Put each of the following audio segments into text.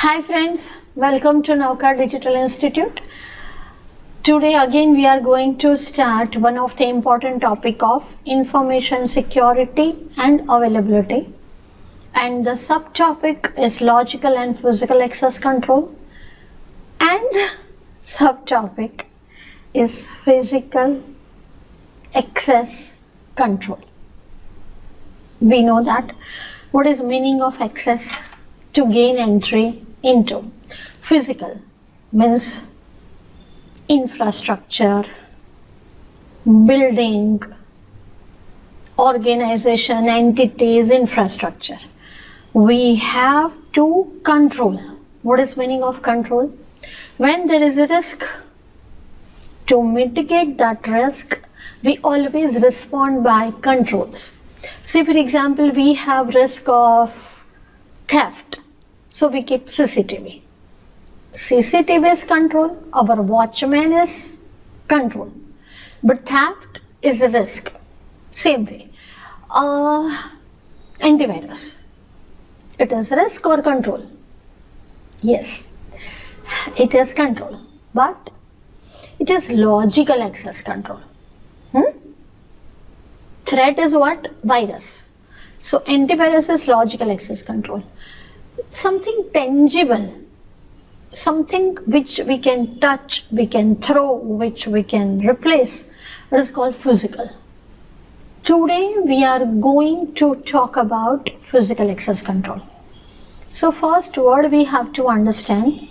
Hi friends, welcome to Navkar Digital Institute. Today again we are going to start one of the important topic of information security and availability, and the subtopic is logical and physical access control, and subtopic is physical access control. We know that what is meaning of access? To gain entry into. Physical means infrastructure, building, organization, entities, infrastructure. We have to control. What is meaning of control? When there is a risk, to mitigate that risk, we always respond by controls. Say for example, we have risk of theft. So we keep CCTV. CCTV is control, our watchman is control. But theft is a risk. Same way. Antivirus. It is risk or control? Yes, it is control. But it is logical access control. Threat is what? Virus. So antivirus is logical access control. Something tangible, something which we can touch, we can throw, which we can replace, it is called physical. Today we are going to talk about physical access control. So first word we have to understand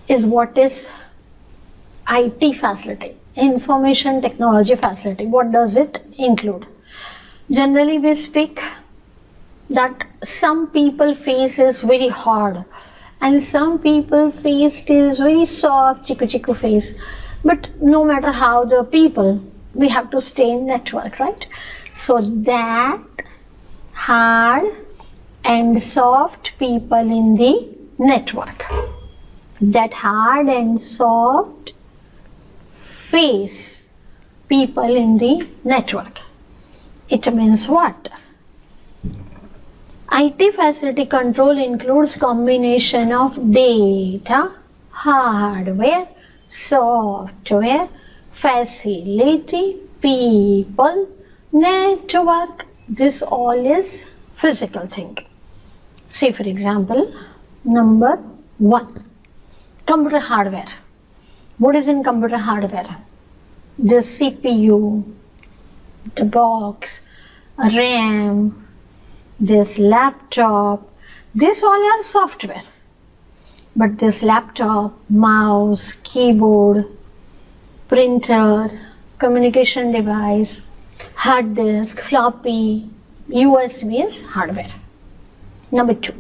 is what is IT facility, information technology facility. What does it include? Generally we speak that some people face is very hard and some people face is very soft, chiku face. But no matter how the people, we have to stay in network, right? So that hard and soft people in the network, that hard and soft face people in the network. It means what? IT facility control includes combination of data, hardware, software, facility, people, network. This all is physical thing. See for example, number 1, computer hardware. What is in computer hardware? The CPU, the box, RAM, this laptop, this all are software. But this laptop, mouse, keyboard, printer, communication device, hard disk, floppy, USB is hardware. Number 2,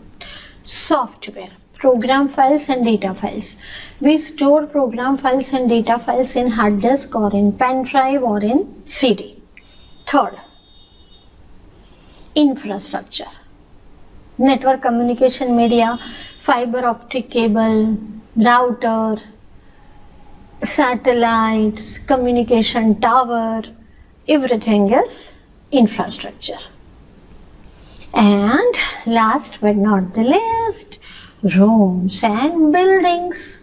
software, program files and data files. We store program files and data files in hard disk or in pen drive or in CD. Third, infrastructure, network communication media, fiber optic cable, router, satellites, communication tower, everything is infrastructure. And last but not the least, rooms and buildings,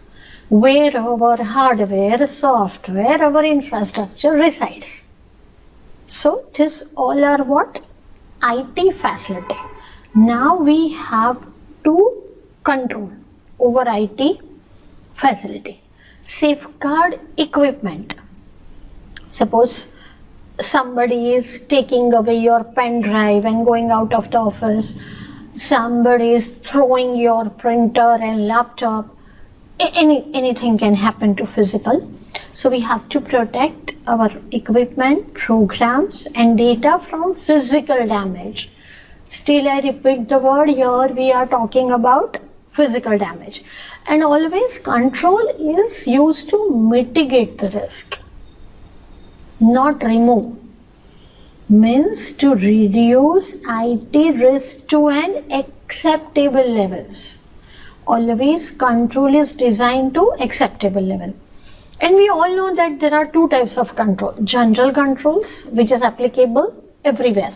where our hardware, software, our infrastructure resides. So this all are what? IT facility. Now we have to control over IT facility. Safeguard equipment. Suppose somebody is taking away your pen drive and going out of the office. Somebody is throwing your printer and laptop. Anything can happen to physical. So we have to protect our equipment, programs and data from physical damage. Still I repeat the word, here we are talking about physical damage. And always control is used to mitigate the risk, not remove. Means to reduce IT risk to an acceptable levels. Always control is designed to acceptable level. And we all know that there are two types of control. General controls, which is applicable everywhere,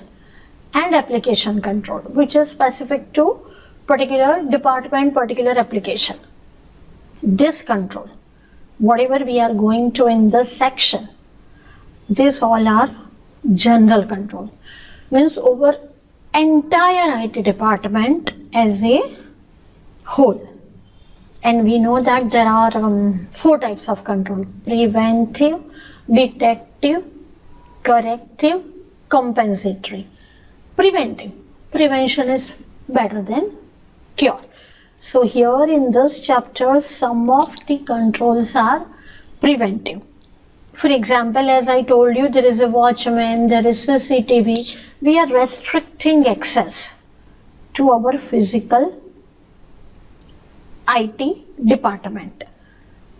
and application control, which is specific to particular department, particular application. This control, whatever we are going to in this section, these all are general control. Means over entire IT department as a whole. And we know that there are 4 types of control: preventive, detective, corrective, compensatory. Preventive. Prevention is better than cure. So here in this chapter, some of the controls are preventive. For example, as I told you, there is a watchman, there is CCTV. We are restricting access to our physical IT department.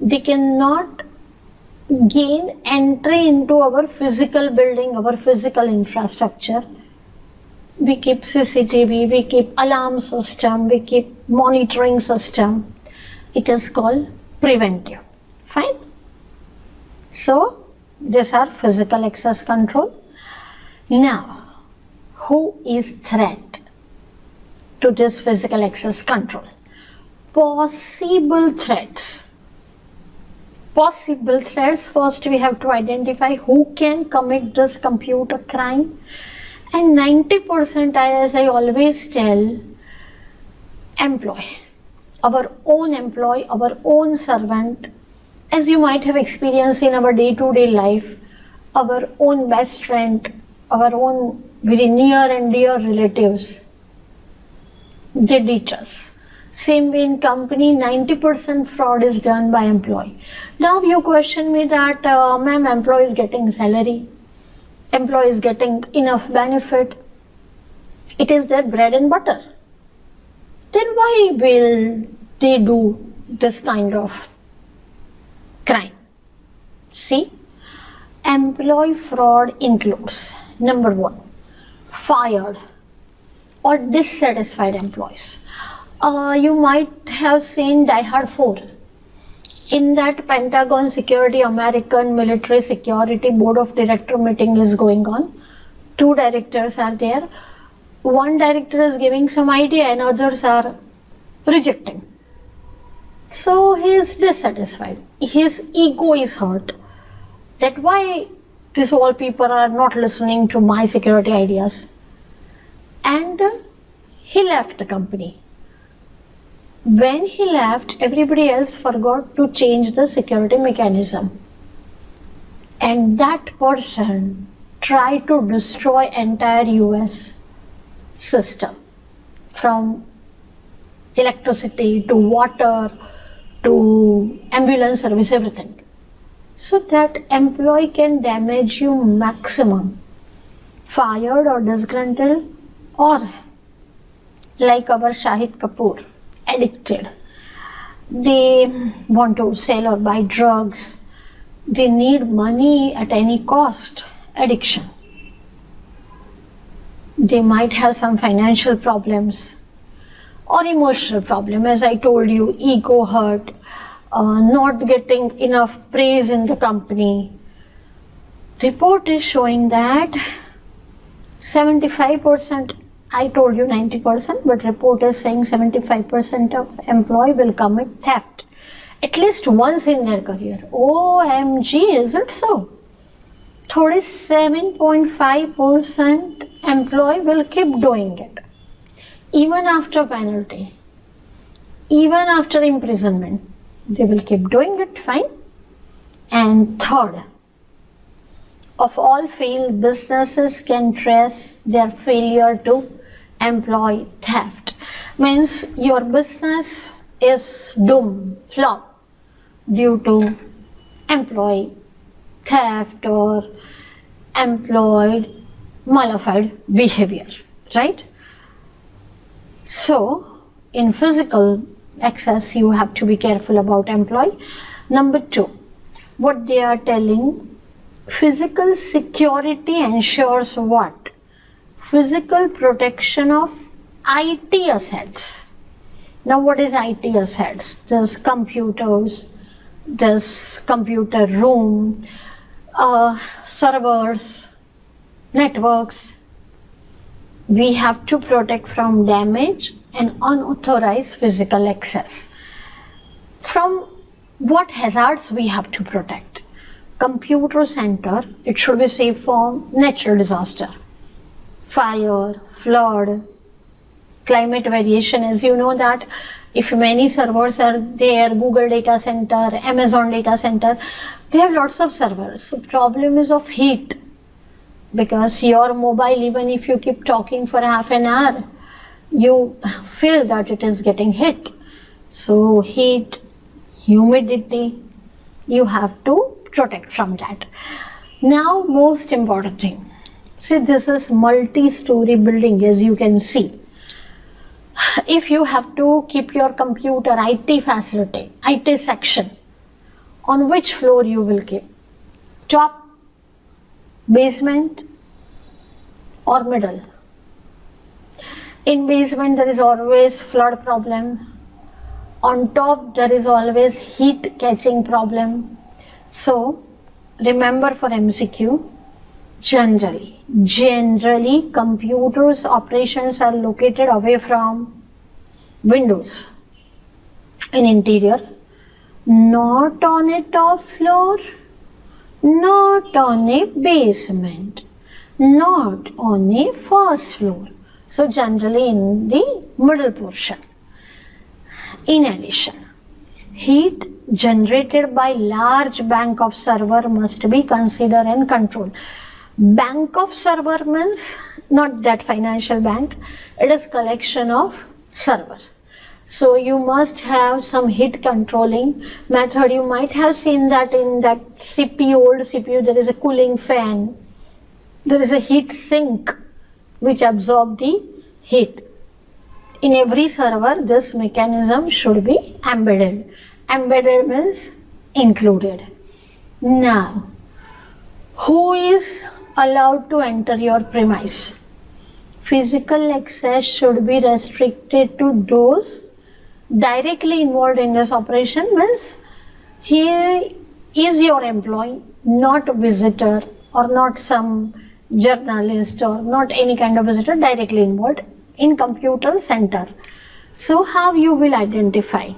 They cannot gain entry into our physical building, our physical infrastructure. We keep CCTV, we keep alarm system, we keep monitoring system. It is called preventive. Fine. So these are physical access control. Now, who is threat to this physical access control? Possible threats. Possible threats, first we have to identify who can commit this computer crime. And 90%, as I always tell, employee, our own employee, our own servant. As you might have experienced in our day-to-day life, our own best friend, our own very near and dear relatives, they ditch us. Same way in company, 90% fraud is done by employee. Now you question me that, ma'am, employee is getting salary, employee is getting enough benefit, it is their bread and butter. Then why will they do this kind of crime? See, employee fraud includes, number 1, fired or dissatisfied employees. You might have seen Die Hard 4. In that Pentagon Security, American Military Security Board of Director meeting is going on. 2 directors are there. One director is giving some idea and others are rejecting. So he is dissatisfied. His ego is hurt. That why these all people are not listening to my security ideas. And he left the company. When he left, everybody else forgot to change the security mechanism. And that person tried to destroy entire US system, from electricity to water to ambulance service, everything. So that employee can damage you maximum, fired or disgruntled, or like our Shahid Kapoor, addicted. They want to sell or buy drugs. They need money at any cost. Addiction. They might have some financial problems or emotional problem. As I told you, ego hurt, not getting enough praise in the company. Report is showing that 75%, I told you 90%, but report is saying 75% of employee will commit theft at least once in their career. OMG, is it so? 37.5% employee will keep doing it, even after penalty, even after imprisonment. They will keep doing it, fine. And third, of all failed businesses can trace their failure to employee theft. Means your business is doomed, flop, due to employee theft or employee malified behavior, right? So in physical access, you have to be careful about employee. Number 2, what they are telling, physical security ensures what? Physical protection of IT assets. Now what is IT assets? There's computers, there's computer room, servers, networks. We have to protect from damage and unauthorized physical access. From what hazards we have to protect? Computer center, it should be safe from natural disaster, fire, flood, climate variation. As you know that if many servers are there, Google data center, Amazon data center, they have lots of servers. So problem is of heat, because your mobile, even if you keep talking for half an hour, you feel that it is getting hit. So heat, humidity, you have to protect from that. Now most important thing, see, this is multi-story building, as you can see. If you have to keep your computer IT facility, IT section, on which floor you will keep? Top, basement or middle? In basement there is always flood problem. On top there is always heat catching problem. So remember for MCQ, generally computers operations are located away from windows in interior, not on a top floor, not on a basement, not on a first floor. So generally in the middle portion. In addition, heat generated by large bank of server must be considered and controlled. Bank of server means not that financial bank, it is collection of server. So you must have some heat controlling method. You might have seen that in that CPU, old CPU, there is a cooling fan, there is a heat sink which absorb the heat. In every server this mechanism should be embedded. Embedded means included. Now, who is allowed to enter your premise? Physical access should be restricted to those directly involved in this operation, means he is your employee, not a visitor or not some journalist or not any kind of visitor, directly involved in computer center. So how you will identify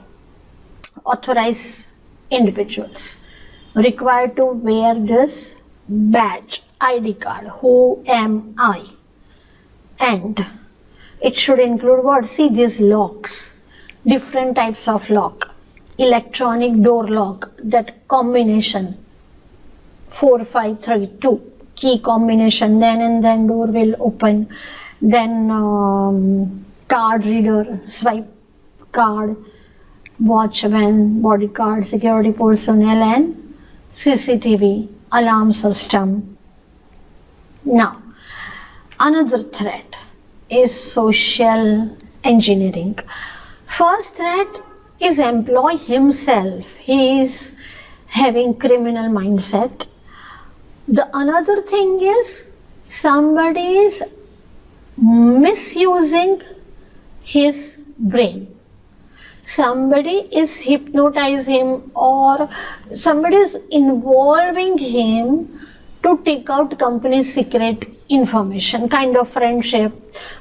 authorized individuals? Required to wear this badge, ID card, who am I? And it should include what? See, these locks, different types of lock, electronic door lock, that combination 4532 key combination, then and then door will open, then card reader, swipe card, watchman, bodyguard, security personnel, and CCTV alarm system. Now, another threat is social engineering. First threat is employee himself. He is having criminal mindset. The another thing is somebody is misusing his brain. Somebody is hypnotizing him, or somebody is involving him to take out company's secret information, kind of friendship,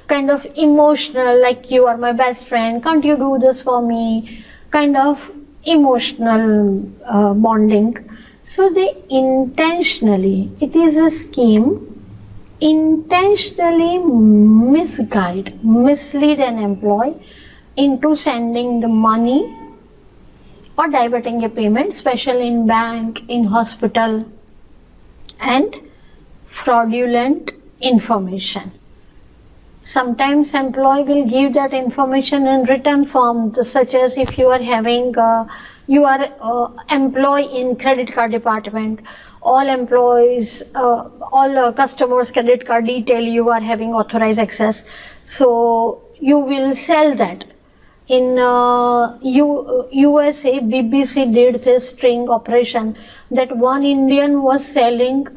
kind of emotional, like you are my best friend, can't you do this for me, kind of emotional bonding. So they intentionally, it is a scheme, intentionally mislead an employee into sending the money or diverting a payment, especially in bank, in hospital, and fraudulent information. Sometimes employee will give that information in written form, such as if you are having you are employee in credit card department, all employees, all customers credit card detail, you are having authorized access, so you will sell that. In USA, BBC did this string operation, that one Indian was selling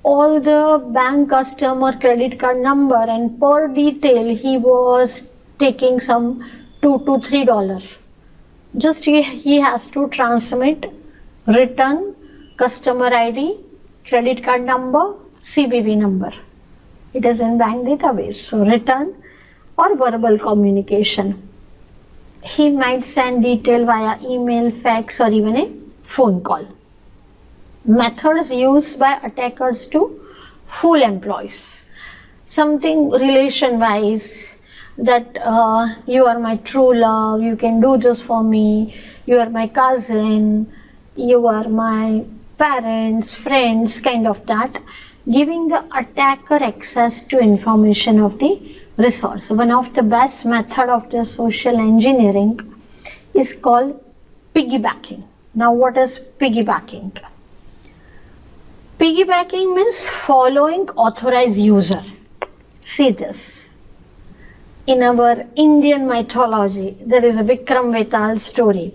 all the bank customer credit card number, and per detail he was taking some $2 to $3. Just he has to transmit written customer ID, credit card number, CVV number. It is in bank database. So written or verbal communication. He might send detail via email, fax, or even a phone call. Methods used by attackers to fool employees. Something relation wise, that you are my true love, you can do this for me, you are my cousin, you are my parents, friends, kind of that, giving the attacker access to information of the resource. One of the best method of the social engineering is called piggybacking. Now what is piggybacking? Piggybacking means following authorized user. See this. In our Indian mythology, there is a Vikram Vetal story.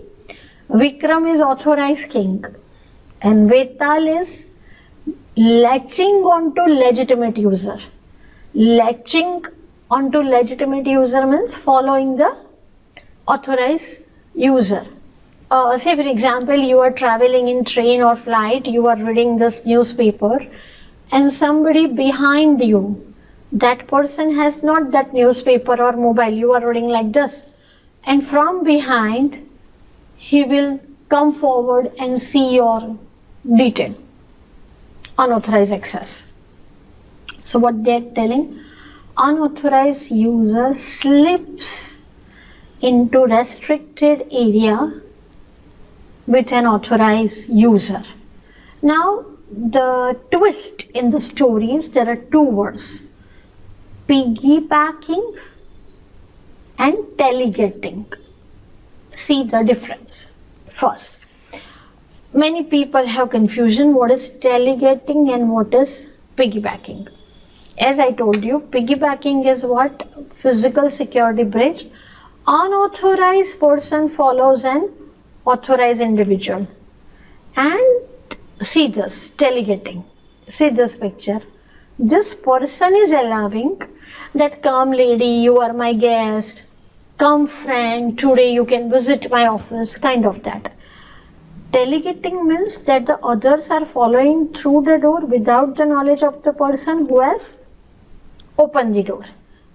Vikram is authorized king and Vetal is latching onto legitimate user. Latching onto legitimate user means following the authorized user. Say for example, you are traveling in train or flight, you are reading this newspaper and somebody behind you, that person has not that newspaper or mobile, you are reading like this, and from behind he will come forward and see your detail, unauthorized access. So what they are telling, unauthorized user slips into restricted area with an authorized user. Now the twist in the story is there are two words, piggybacking and delegating. See the difference. First, many people have confusion what is delegating and what is piggybacking. As I told you, piggybacking is what? Physical security breach. Unauthorized person follows an authorized individual. And see this, delegating. See this picture. This person is allowing that, come lady, you are my guest, come friend, today you can visit my office, kind of that. Delegating means that the others are following through the door without the knowledge of the person who has opened the door.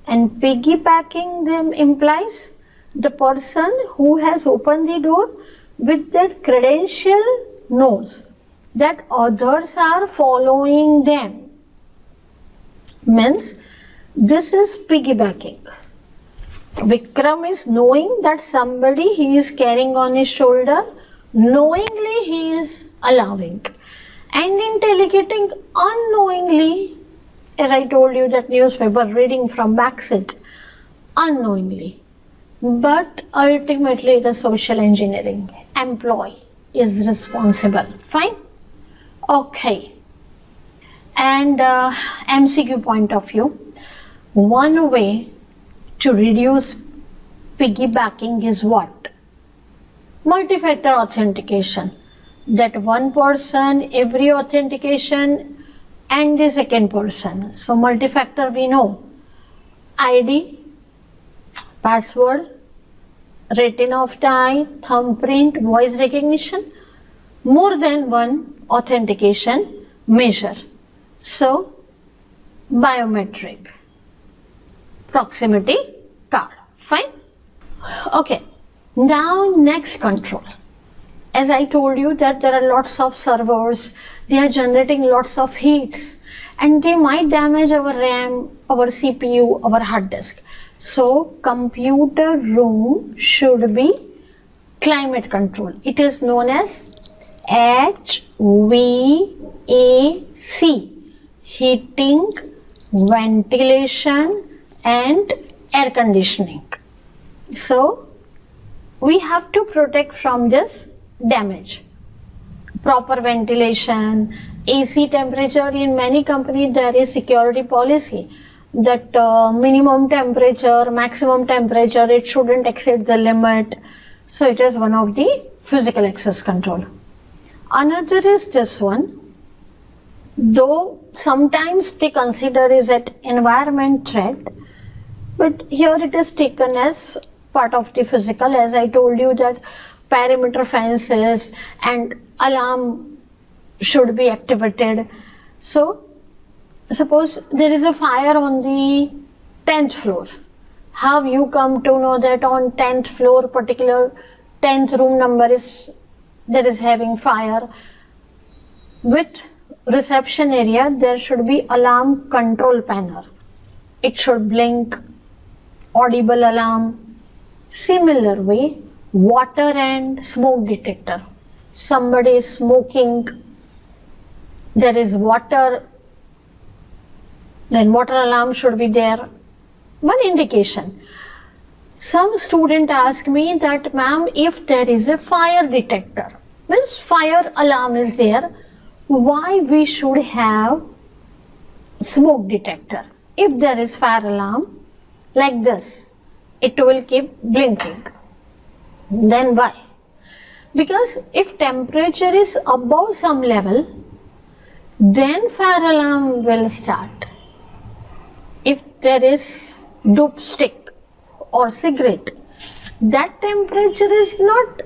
And piggybacking them implies the person who has opened the door with that credential knows that others are following them. Means this is piggybacking. Vikram is knowing that somebody he is carrying on his shoulder, knowingly he is allowing. And in delegating, unknowingly, as I told you that newspaper reading from backseat, unknowingly. But ultimately the social engineering employee is responsible. Fine? Okay. And MCQ point of view, one way to reduce piggybacking is what? Multifactor authentication. That one person, every authentication and the second person. So multifactor we know. ID, password, retina of the eye, thumbprint, voice recognition, more than one authentication measure. So biometric, proximity card. Fine? Okay. Now next control. As I told you that there are lots of servers, they are generating lots of heats and they might damage our RAM, our CPU, our hard disk. So computer room should be climate control. It is known as HVAC, heating, ventilation and air conditioning. So we have to protect from this damage. Proper ventilation, AC temperature. In many companies there is security policy that minimum temperature, maximum temperature, it shouldn't exceed the limit. So it is one of the physical access control. Another is this one. Though sometimes they consider is an environment threat, but here it is taken as part of the physical. As I told you that perimeter fences and alarm should be activated. So suppose there is a fire on the 10th floor. How you come to know that on 10th floor, particular 10th room number is having fire? With reception area, there should be alarm control panel. It should blink, audible alarm. Similar way, water and smoke detector. Somebody is smoking, there is water, then water alarm should be there. One indication. Some student ask me that, ma'am, if there is a fire detector, means fire alarm is there, why we should have smoke detector? If there is fire alarm, like this, it will keep blinking. Then why? Because if temperature is above some level, then fire alarm will start. If there is dope stick or cigarette, that temperature is not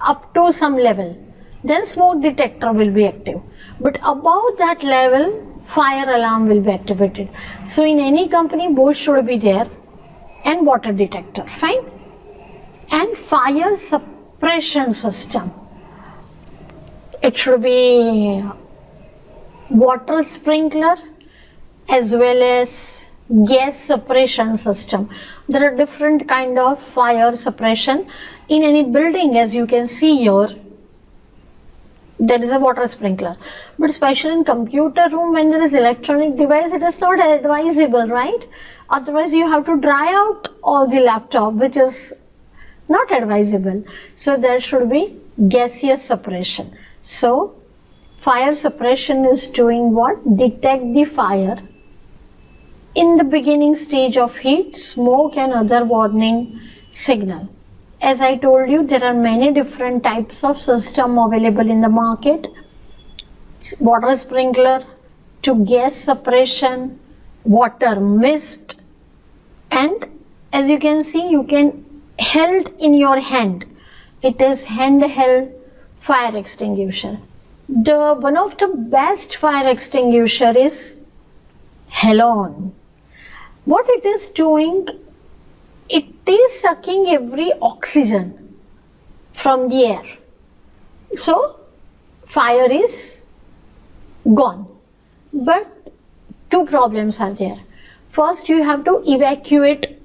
up to some level, then smoke detector will be active. But above that level, fire alarm will be activated. So in any company, both should be there, and water detector, fine. And fire suppression system. It should be water sprinkler as well as gas suppression system. There are different kind of fire suppression in any building. As you can see here, there is a water sprinkler, but especially in computer room, when there is electronic device, it is not advisable, right? Otherwise you have to dry out all the laptop, which is not advisable. So there should be gaseous suppression. So fire suppression is doing what? Detect the fire in the beginning stage of heat, smoke and other warning signal. As I told you, there are many different types of system available in the market. Water sprinkler to gas suppression, water mist, and as you can see, you can held in your hand. It is handheld fire extinguisher. One of the best fire extinguisher is halon. What it is doing? It is sucking every oxygen from the air. So fire is gone. But two problems are there. First, you have to evacuate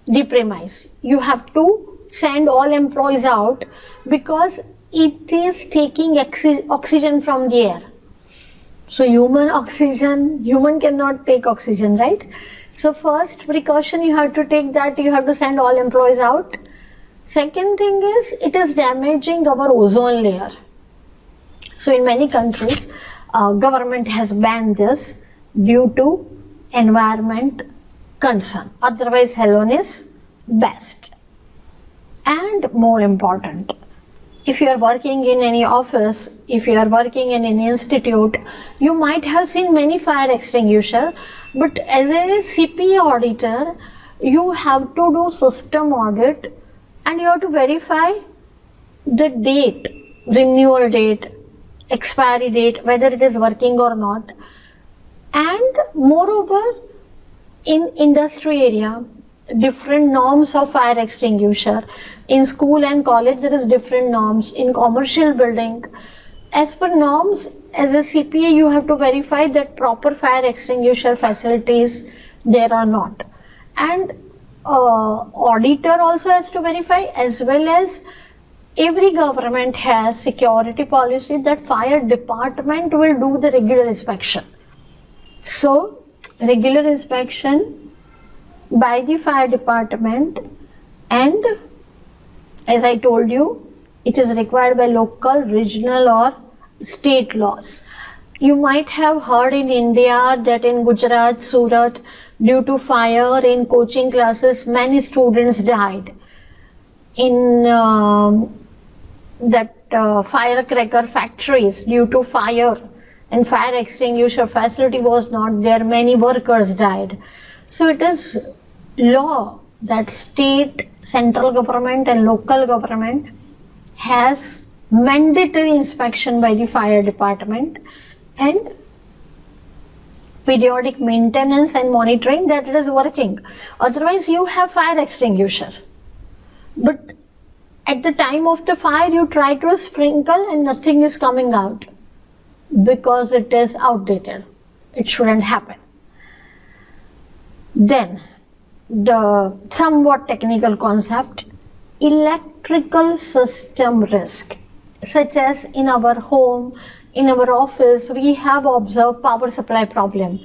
the premise. You have to send all employees out because it is taking oxygen from the air. So human cannot take oxygen, right? So first precaution you have to take, that you have to send all employees out. Second thing is, it is damaging our ozone layer. So in many countries, government has banned this due to environment concern. Otherwise halon is best. And more important, if you are working in any office, if you are working in any institute, you might have seen many fire extinguisher, but as a CPA auditor, you have to do system audit and you have to verify the date, renewal date, expiry date, whether it is working or not. And moreover, in industry area, different norms of fire extinguisher. In school and college, there is different norms. In commercial building, as per norms, as a CPA, you have to verify that proper fire extinguisher facilities there are not. And auditor also has to verify, as well as every government has security policy that fire department will do the regular inspection. So regular inspection by the fire department, and as I told you, it is required by local, regional or state laws. You might have heard in India that in Gujarat, Surat, due to fire in coaching classes, many students died. In firecracker factories, due to fire and fire extinguisher facility was not there, many workers died. So it is law that state, central government and local government has mandatory inspection by the fire department, and periodic maintenance and monitoring that it is working. Otherwise you have fire extinguisher, but at the time of the fire you try to sprinkle and nothing is coming out because it is outdated. It shouldn't happen. Then the somewhat technical concept, electrical system risk, such as in our home, in our office, we have observed power supply problem,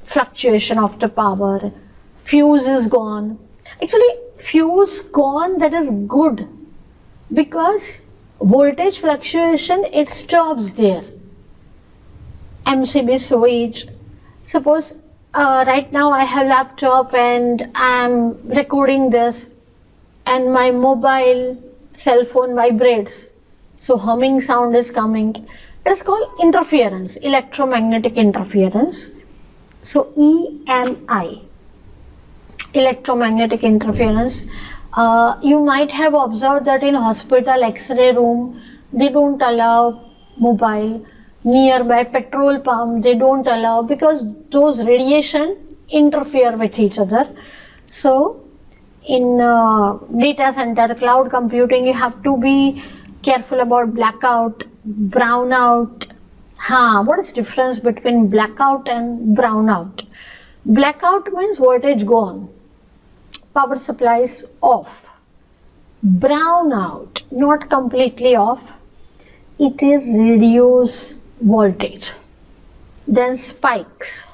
fluctuation of the power, fuse is gone. Actually, fuse gone, that is good, because voltage fluctuation, it stops there. MCB switch, suppose right now I have laptop and I am recording this and my mobile cell phone vibrates, so humming sound is coming. It is called interference, electromagnetic interference. So EMI, electromagnetic interference. You might have observed that in hospital X-ray room, they don't allow mobile. Nearby petrol pump, they don't allow, because those radiation interfere with each other. So in data center, cloud computing, you have to be careful about blackout, brownout. What is difference between blackout and brownout? Blackout means voltage gone, power supply is off. Brownout, not completely off, it is reduced voltage. Then spikes,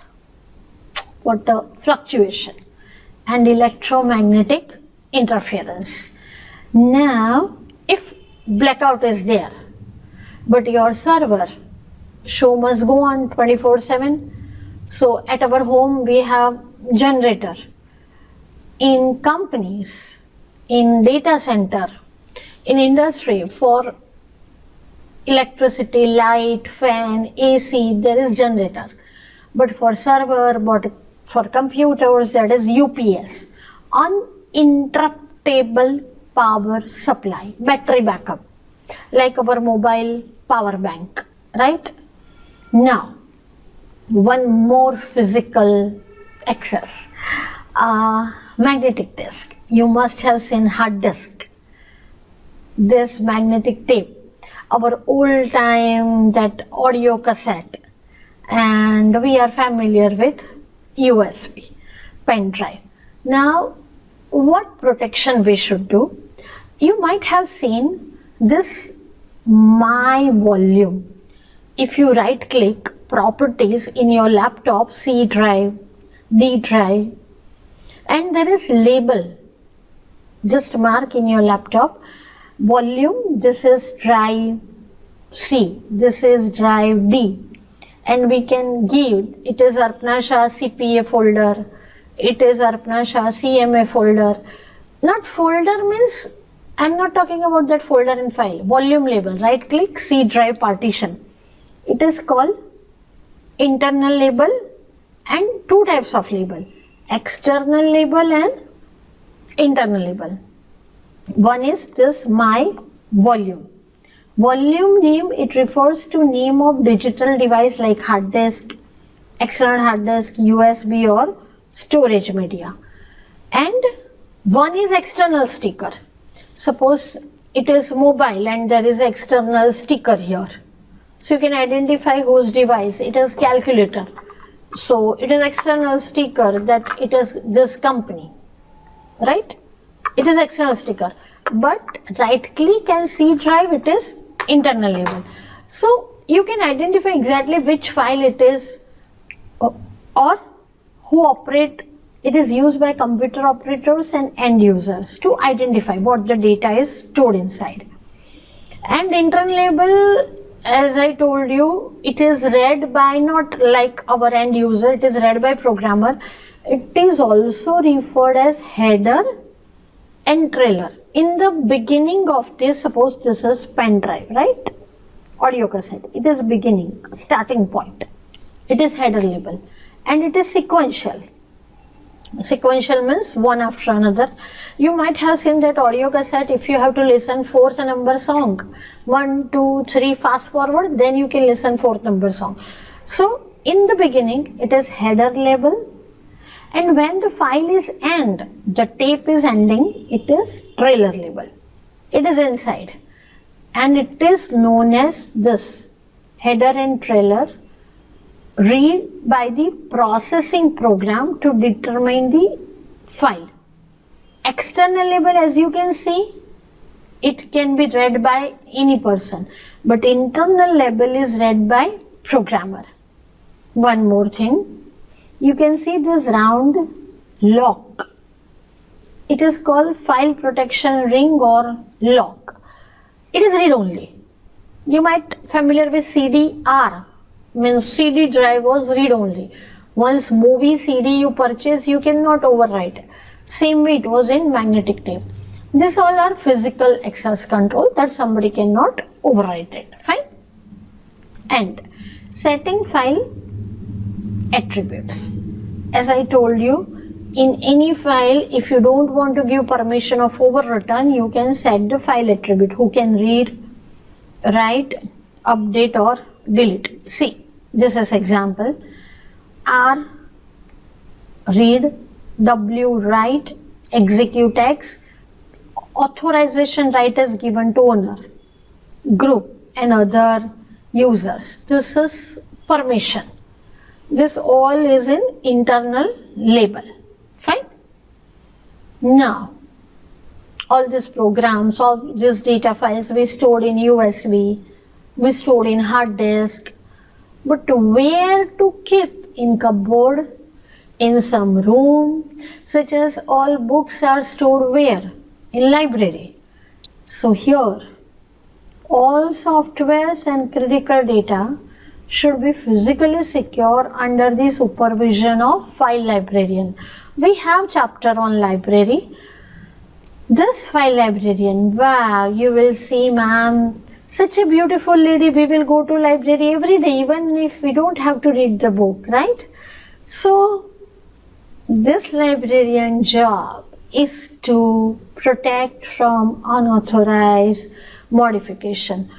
what the fluctuation, and electromagnetic interference. Now if blackout is there but your server show must go on 24/7, so at our home we have generator. In companies, in data center, in industry, for electricity, light, fan, AC, there is generator. But for server, but for computers, that is UPS, uninterruptible power supply, battery backup, like our mobile power bank, right? Now, one more physical access, magnetic disk. You must have seen hard disk, this magnetic tape, our old time, that audio cassette, and we are familiar with USB pen drive. Now what protection we should do? You might have seen this My Volume. If you right click properties in your laptop, C drive, D drive, and there is label, just mark in your laptop volume, this is drive C, this is drive D, and we can give, it is Arpana Shah CPA folder, it is Arpana Shah CMA folder. Not folder means, I am not talking about that folder and file, volume label, right click, C drive partition. It is called internal label and two types of label, external label and internal label. One is this My Volume. Volume name, it refers to name of digital device like hard disk, external hard disk, USB or storage media. And one is external sticker. Suppose it is mobile and there is external sticker here. So you can identify whose device, it is calculator. So it is external sticker that it is this company, right? It is external sticker, but right click and C drive, it is internal label. So you can identify exactly which file it is or who operate. It is used by computer operators and end users to identify what the data is stored inside. And internal label, as I told you, it is read by not like our end user, it is read by programmer. It is also referred as header and trailer. In the beginning of this, suppose this is pen drive, right? Audio cassette. It is beginning, starting point. It is header label and it is sequential. Sequential means one after another. You might have seen that audio cassette, if you have to listen fourth number song, 1, 2, 3, fast forward, then you can listen fourth number song. So in the beginning it is header label, and when the file is the tape is ending, it is trailer label. It is inside, and it is known as this header and trailer, read by the processing program to determine the file. External label, as you can see, it can be read by any person, but internal label is read by programmer. One more thing, you can see this round lock. It is called file protection ring or lock. It is read only. You might familiar with CD-R, means CD drive was read only. Once movie CD you purchase, you cannot overwrite. Same way it was in magnetic tape. These all are physical access control that somebody cannot overwrite it. Fine. And setting file attributes. As I told you, in any file, if you don't want to give permission of overwritten, you can set the file attribute who can read, write, update or delete. See, this is example. R read, W write, execute X, authorization right is given to owner, group and other users. This is permission. This all is in internal label. Fine. Now, all these programs, all these data files we stored in USB, we stored in hard disk, but where to keep? In cupboard, in some room, such as all books are stored where? In library. So here, all softwares and critical data should be physically secure under the supervision of file librarian. We have chapter on library. This file librarian, wow, you will see, ma'am, such a beautiful lady. We will go to library every day, even if we don't have to read the book, right? So this librarian job is to protect from unauthorized modification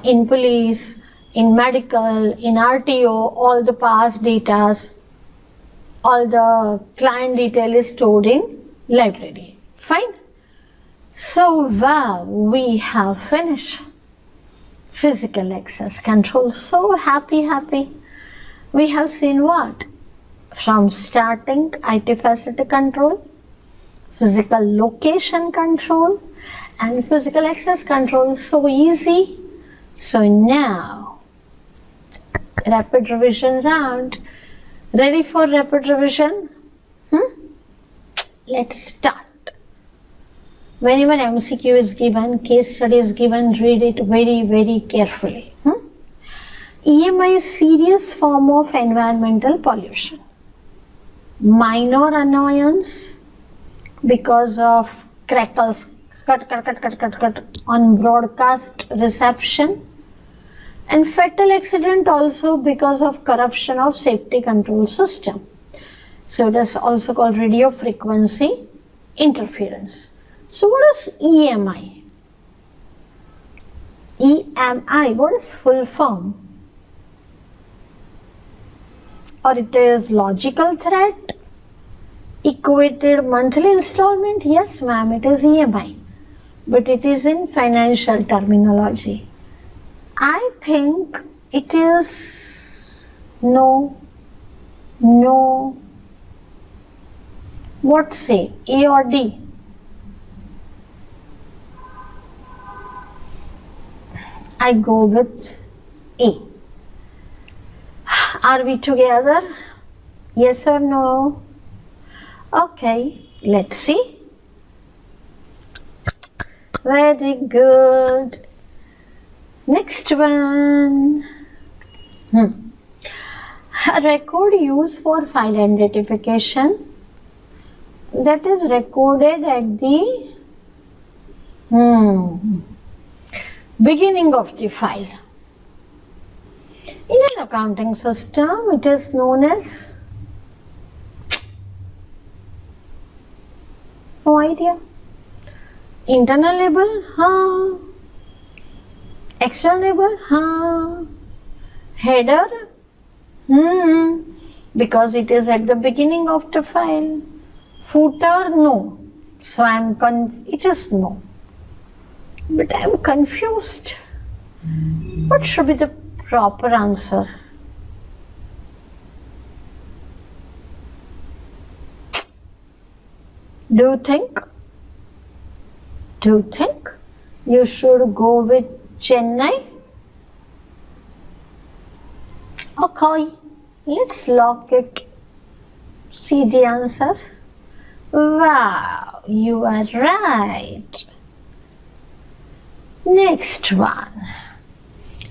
in police, in medical, in RTO. All the past data, all the client detail is stored in library. Fine. So wow, we have finished physical access control. So happy. We have seen what? From starting IT facility control, physical location control and physical access control. So easy. So now, rapid revision round. Ready for rapid revision? Let's start. Whenever MCQ is given, case study is given, read it very carefully. EMI is serious form of environmental pollution. Minor annoyance because of crackles, cut on broadcast reception, and fatal accident also because of corruption of safety control system. So it is also called radio frequency interference. So what is EMI? EMI, what is full form? Or it is logical threat, equated monthly installment? Yes ma'am, it is EMI, but it is in financial terminology. I think it is no. What say, A or D? I go with A. Are we together? Yes or no? Okay, let's see. Very good. Next one. A record used for file identification that is recorded at the beginning of the file. In an accounting system, it is known as, no idea. Internal label, external label, header, Because it is at the beginning of the file. Footer, no. So it is no. But I am confused. What should be the proper answer? Do you think? You should go with Chennai? Okay, let's lock it. See the answer? Wow, you are right. Next one.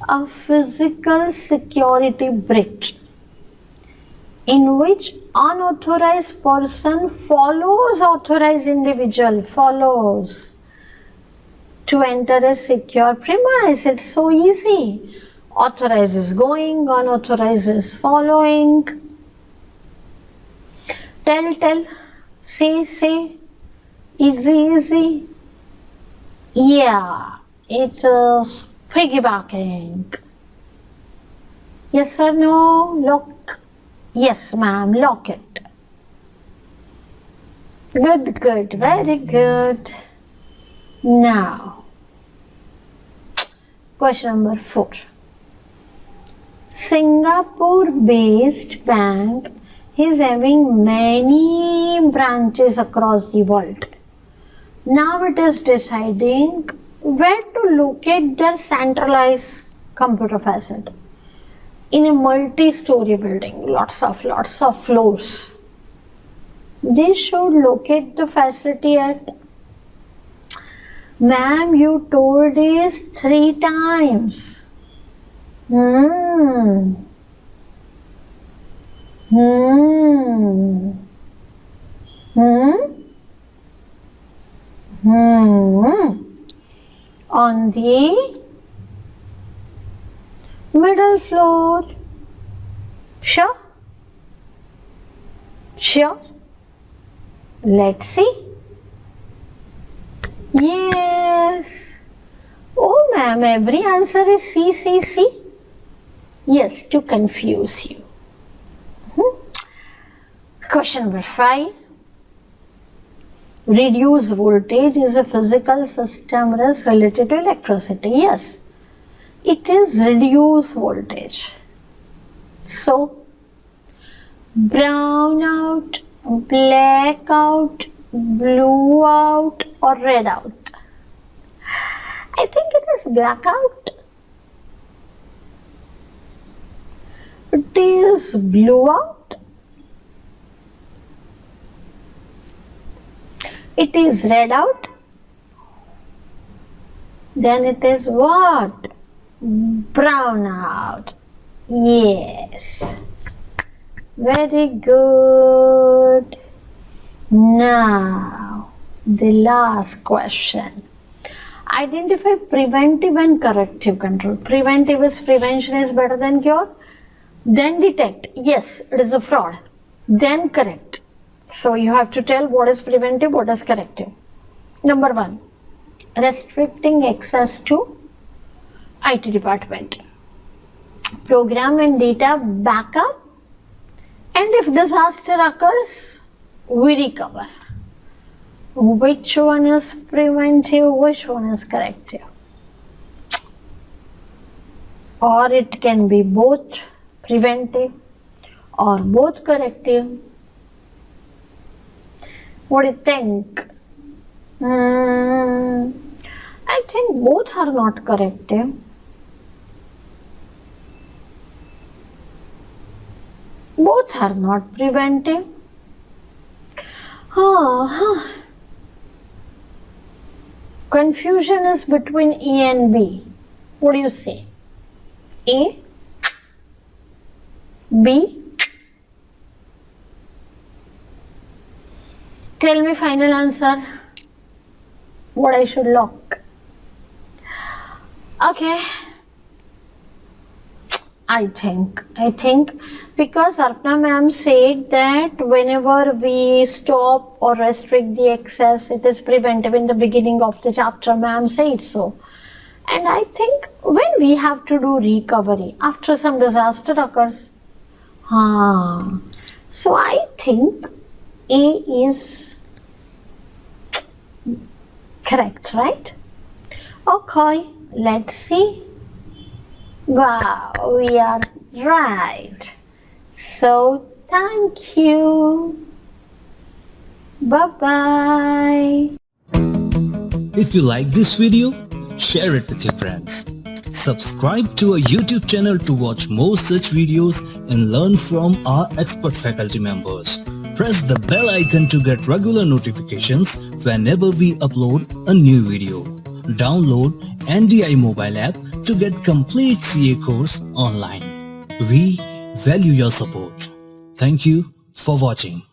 A physical security breach in which unauthorized person follows authorized individual, to enter a secure premise. It's so easy. Authorized is going, unauthorized is following. Tell. Say. Easy. Yeah, it is piggybacking. Yes or no? Lock. Yes, ma'am, lock it. Good, very good. Now, question number 4. Singapore-based bank is having many branches across the world. Now it is deciding where to locate their centralized computer facility. In a multi-story building, lots of floors. They should locate the facility at. Ma'am, you told this 3 times. On the middle floor. Sure? Let's see. Yes. Oh, ma'am, every answer is C. Yes, to confuse you. Question number 5. Reduced voltage is a physical system risk related to electricity. Yes, it is reduced voltage. So, brown out, black out, blue out, or red out? I think it is black out. It is blue out. It is red out. Then it is what? Brown out. Yes. Very good. Now, the last question. Identify preventive and corrective control. Preventive is prevention is better than cure. Then detect. Yes, it is a fraud. Then correct. So you have to tell what is preventive, what is corrective. Number 1, restricting access to IT department. Program and data backup, and if disaster occurs, we recover. Which one is preventive, which one is corrective? Or it can be both preventive or both corrective. What do you think? I think both are not corrective. Both are not preventive. Confusion is between A and B. What do you say? A? B? Tell me final answer. What I should lock? Okay. I think because Arpana ma'am said that whenever we stop or restrict the access, it is preventive. In the beginning of the chapter, ma'am said so. And I think when we have to do recovery after some disaster occurs, So I think A is correct, right? Okay, let's see. Wow, we are right. So thank you. Bye-bye. If you like this video, share it with your friends. Subscribe to our YouTube channel to watch more such videos and learn from our expert faculty members. Press the bell icon to get regular notifications whenever we upload a new video. Download NDI mobile app to get complete CA course online. We value your support. Thank you for watching.